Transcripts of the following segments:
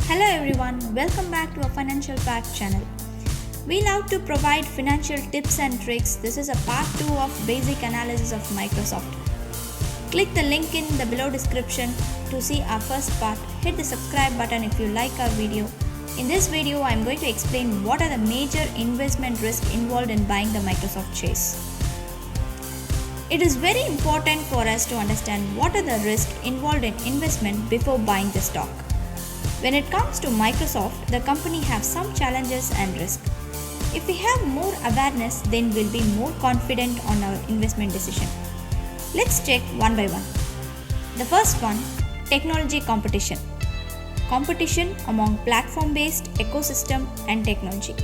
Hello everyone, welcome back to our Financial Facts channel. We love to provide financial tips and tricks. This is a part 2 of basic analysis of Microsoft. Click the link in the below description to see our first part. Hit the subscribe button if you like our video. In this video, I am going to explain what are the major investment risks involved in buying the Microsoft shares. It is very important for us to understand what are the risks involved in investment before buying the stock. When it comes to Microsoft, the company has some challenges and risks. If we have more awareness, then we'll be more confident on our investment decision. Let's check one by one. The first one, technology competition. Competition among platform-based ecosystem and technology.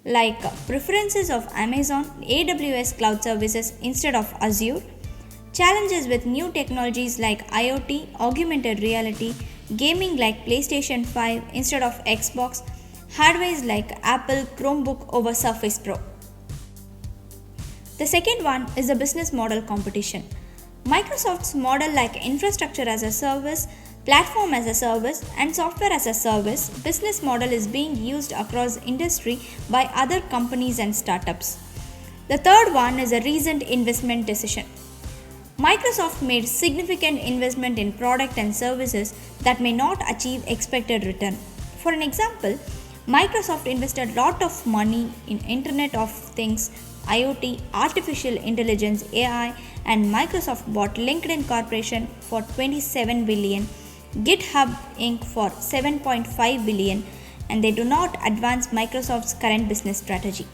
Like preferences of Amazon, AWS cloud services instead of Azure, challenges with new technologies like IoT, augmented reality, gaming like PlayStation 5 instead of Xbox, hardware like Apple Chromebook over Surface Pro. The second one is the business model competition. Microsoft's model like infrastructure as a service, platform as a service, and software as a service business model is being used across industry by other companies and startups. The third one is a recent investment decision. Microsoft made significant investment in product and services that may not achieve expected return. For an example, Microsoft invested a lot of money in Internet of Things, IoT, artificial intelligence, AI, and Microsoft bought LinkedIn Corporation for $27 billion, GitHub Inc. for $7.5 billion, and they do not advance Microsoft's current business strategy.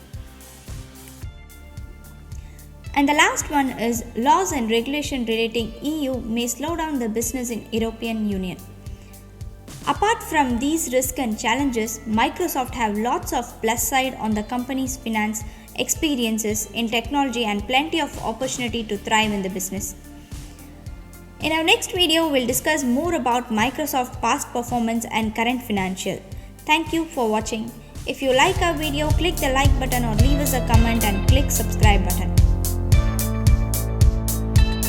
And the last one is laws and regulation relating EU may slow down the business in European Union. Apart from these risks and challenges, Microsoft have lots of plus side on the company's finance, experiences in technology and plenty of opportunity to thrive in the business. In our next video, we'll discuss more about Microsoft past performance and current financial. Thank you for watching. If you like our video, click the like button or leave us a comment and click subscribe button.